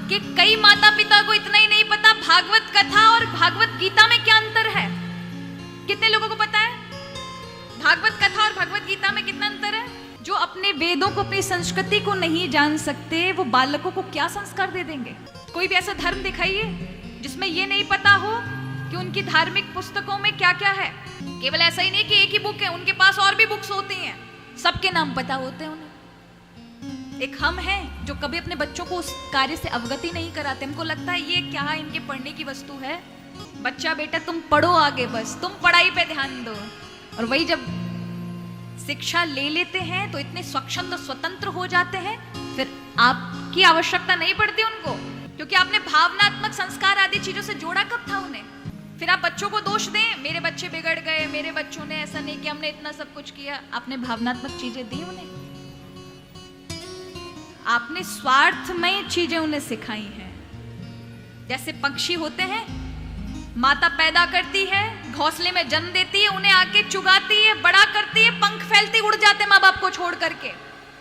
कि कई माता पिता को इतना ही नहीं पता भागवत कथा और भागवत गीता में क्या अंतर है। कितने लोगों को पता है भागवत कथा और भगवत गीता में कितना अंतर है? जो अपने वेदों को, अपनी संस्कृति को नहीं जान सकते, वो बालकों को क्या संस्कार दे देंगे? कोई भी ऐसा धर्म दिखाइए जिसमें ये नहीं पता हो कि उनकी धार्मिक पुस्तकों में क्या क्या है। केवल ऐसा ही नहीं कि एक ही बुक है, उनके पास और भी बुक्स होती हैं, सबके नाम पता होते हैं उन्हें। एक हम हैं जो कभी अपने बच्चों को उस कार्य से अवगति नहीं कराते। हमको लगता है ये क्या इनके पढ़ने की वस्तु है। बच्चा बेटा तुम पढ़ो आगे, बस तुम पढ़ाई पे ध्यान दो। और वही जब शिक्षा ले लेते हैं तो इतने स्वच्छंद स्वतंत्र हो जाते हैं, फिर आपकी आवश्यकता नहीं पड़ती उनको, क्योंकि आपने भावनात्मक संस्कार आदि चीजों से जोड़ा कब था उन्हें। फिर आप बच्चों को दोष दें, मेरे बच्चे बिगड़ गए, मेरे बच्चों ने ऐसा नहीं किया, हमने इतना सब कुछ किया। आपने भावनात्मक चीजें दी उन्हें, आपने स्वार्थमय चीजें उन्हें सिखाई हैं। जैसे पक्षी होते हैं, माता पैदा करती है, घोंसले में जन्म देती है, उन्हें आके चुगाती है, बड़ा करती है, पंख फैलते उड़ जाते हैं माँ बाप को छोड़ करके।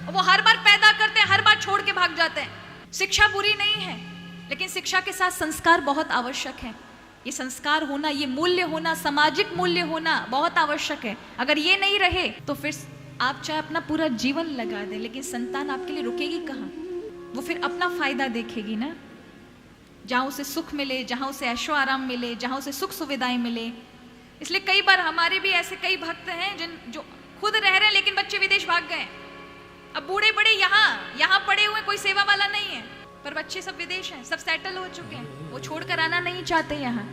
वो हर बार पैदा करते हैं, हर बार छोड़ के भाग जाते हैं। शिक्षा बुरी नहीं है, लेकिन शिक्षा के साथ संस्कार बहुत आवश्यक है। ये संस्कार होना, ये मूल्य होना, सामाजिक मूल्य होना बहुत आवश्यक है। अगर ये नहीं रहे तो फिर आप चाहे अपना पूरा जीवन लगा दें, लेकिन संतान आपके लिए रुकेगी कहाँ? वो फिर अपना फायदा देखेगी ना। जहाँ उसे सुख मिले, जहाँ उसे ऐशो आराम मिले, जहाँ उसे सुख सुविधाएं मिले। इसलिए कई बार हमारे भी ऐसे कई भक्त हैं जो खुद रह रहे हैं लेकिन बच्चे विदेश भाग गए। अब बूढ़े बड़े यहाँ पड़े हुए, कोई सेवा वाला नहीं है, पर बच्चे सब विदेश हैं, सब सेटल हो चुके हैं, वो छोड़कर आना नहीं चाहते यहाँ।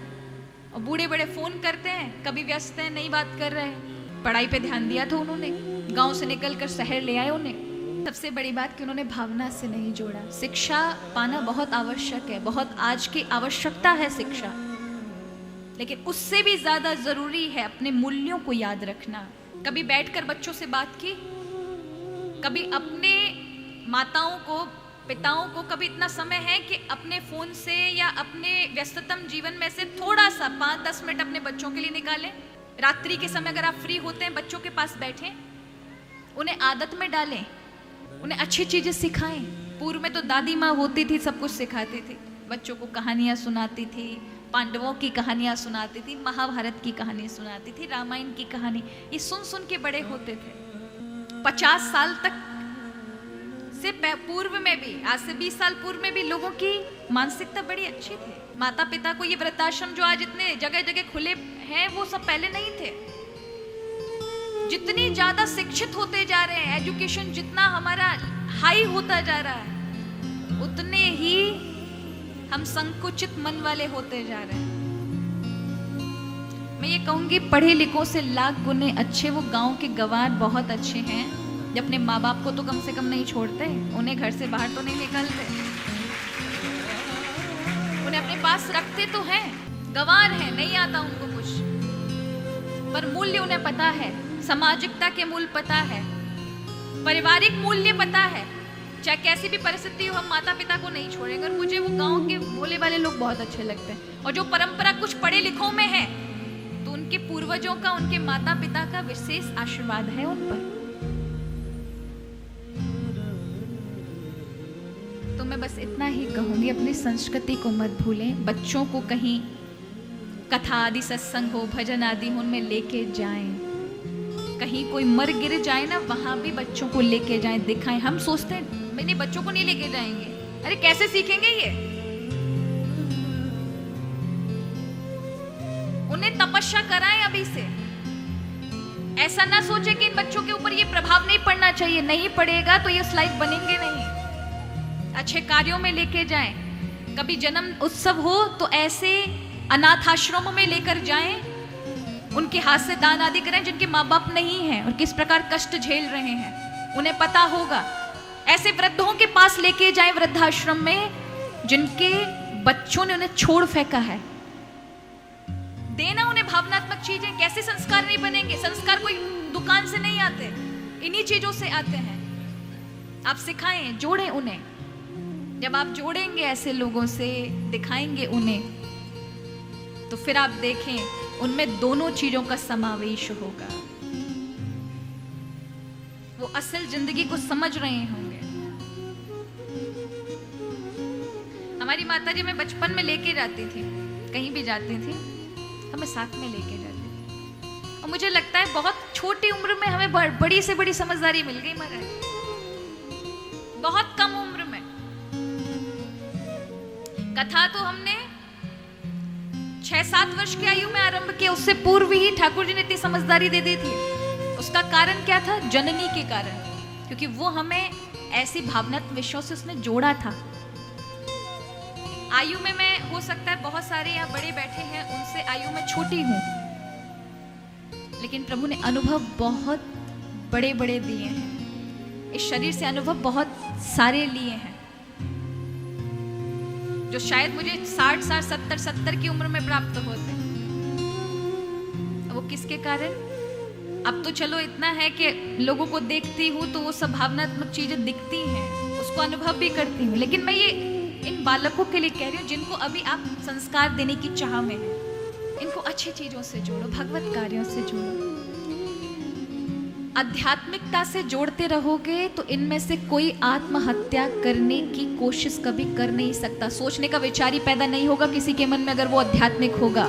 और बूढ़े बड़े फोन करते हैं, कभी व्यस्त हैं, नहीं बात कर रहे हैं। पढ़ाई पे ध्यान दिया था उन्होंने, गाँव से निकल कर शहर ले आए उन्हें। सबसे बड़ी बात कि उन्होंने भावना से नहीं जोड़ा। शिक्षा पाना बहुत आवश्यक है, बहुत आज की आवश्यकता है शिक्षा, लेकिन उससे भी ज्यादा जरूरी है अपने मूल्यों को याद रखना। कभी बैठकर बच्चों से बात की, कभी अपने माताओं को, पिताओं को कभी इतना समय है कि अपने फोन से या अपने व्यस्ततम जीवन में से थोड़ा सा 5-10 मिनट अपने बच्चों के लिए निकालें। रात्रि के समय अगर आप फ्री होते हैं, बच्चों के पास बैठें, उन्हें आदत में डालें, उन्हें अच्छी चीजें सिखाएं। पूर्व में तो दादी माँ होती थी, सब कुछ सिखाती थी, बच्चों को कहानियां सुनाती थी, पांडवों की कहानियां सुनाती थी, महाभारत की कहानी सुनाती थी, रामायण की कहानी। ये सुन सुन के बड़े होते थे। 50 साल तक से पूर्व में भी, आज से 20 साल पूर्व में भी लोगों की मानसिकता बड़ी अच्छी थी। माता पिता को ये वृद्धाश्रम जो आज इतने जगह जगह खुले हैं, वो सब पहले नहीं थे। जितनी ज्यादा शिक्षित होते जा रहे हैं, एजुकेशन जितना हमारा हाई होता जा रहा है, उतने ही हम संकुचित मन वाले होते जा रहे हैं। मैं ये कहूंगी, पढ़े लिखों से लाख गुने अच्छे वो गांव के गंवार बहुत अच्छे हैं, जो अपने माँ बाप को तो कम से कम नहीं छोड़ते, उन्हें घर से बाहर तो नहीं निकलते, उन्हें अपने पास रखते तो हैं। गंवार हैं, नहीं आता उनको कुछ, पर मूल्य उन्हें पता है, सामाजिकता के मूल्य पता है, पारिवारिक मूल्य पता है। चाहे कैसी भी परिस्थिति हो, हम माता पिता को नहीं छोड़ेंगे। और मुझे वो गांव के भोले वाले लोग बहुत अच्छे लगते हैं। और जो परंपरा कुछ पढ़े लिखों में है, तो उनके पूर्वजों का, उनके माता पिता का विशेष आशीर्वाद है उन पर। तो मैं बस इतना ही कहूंगी, अपनी संस्कृति को मत भूलें। बच्चों को कहीं कथा आदि, सत्संग हो, भजन आदि हो, उनमें लेके जाएं। कहीं कोई मर गिर जाए ना, वहां भी बच्चों को लेके जाएं, दिखाएं। हम सोचते हैं मैंने बच्चों को नहीं लेके जाएंगे, अरे कैसे सीखेंगे ये? उन्हें तपस्या कराएं अभी से। ऐसा ना सोचे कि इन बच्चों के ऊपर ये प्रभाव नहीं पड़ना चाहिए, नहीं पड़ेगा तो ये उस लायक बनेंगे नहीं। अच्छे कार्यों में लेके जाएं। कभी जन्म उत्सव हो तो ऐसे अनाथ आश्रमों में लेकर जाएं, उनके हाथ से दान आदि करें जिनके माँ बाप नहीं हैं और किस प्रकार कष्ट झेल रहे हैं, उन्हें पता होगा। ऐसे वृद्धों के पास लेके जाएं, वृद्धाश्रम में, जिनके बच्चों ने उन्हें छोड़ फेंका है। देना उन्हें भावनात्मक चीजें। कैसे संस्कार नहीं बनेंगे? संस्कार कोई दुकान से नहीं आते, इन्हीं चीजों से आते हैं। आप सिखाएं, जोड़ें उन्हें। जब आप जोड़ेंगे ऐसे लोगों से, दिखाएंगे उन्हें, तो फिर आप देखें उनमें दोनों चीजों का समावेश होगा। वो असल जिंदगी को समझ रहे होंगे। हमारी माता जी मैं बचपन में लेके जाती थी, कहीं भी जाती थी हमें साथ में लेके जाती थी। और मुझे लगता है बहुत छोटी उम्र में हमें बड़ी से बड़ी समझदारी मिल गई महाराज, बहुत कम उम्र में। कथा तो हमने 6-7 वर्ष की आयु में आरंभ किया, उससे पूर्व ही ठाकुर जी ने इतनी समझदारी दे दी थी। उसका कारण क्या था? जननी के कारण, क्योंकि वो हमें ऐसी भावनात्मक विषयों से उसने जोड़ा था। आयु में मैं, हो सकता है बहुत सारे यहाँ बड़े बैठे हैं, उनसे आयु में छोटी हूं, लेकिन प्रभु ने अनुभव बहुत बड़े बड़े दिए हैं। इस शरीर से अनुभव बहुत सारे लिए हैं, जो शायद मुझे 60 साल 70 की उम्र में प्राप्त होते। वो किसके कारण? अब तो चलो इतना है कि लोगों को देखती हूँ तो वो सब भावनात्मक चीजें दिखती हैं, उसको अनुभव भी करती हूँ, लेकिन मैं ये इन बालकों के लिए कह रही हूँ जिनको अभी आप संस्कार देने की चाह में हैं। इनको अच्छी चीजों से जोड़ो, भगवत कार्यों से जोड़ो। आध्यात्मिकता से जोड़ते रहोगे तो इनमें से कोई आत्महत्या करने की कोशिश कभी कर नहीं सकता। सोचने का विचार ही पैदा नहीं होगा किसी के मन में अगर वो आध्यात्मिक होगा।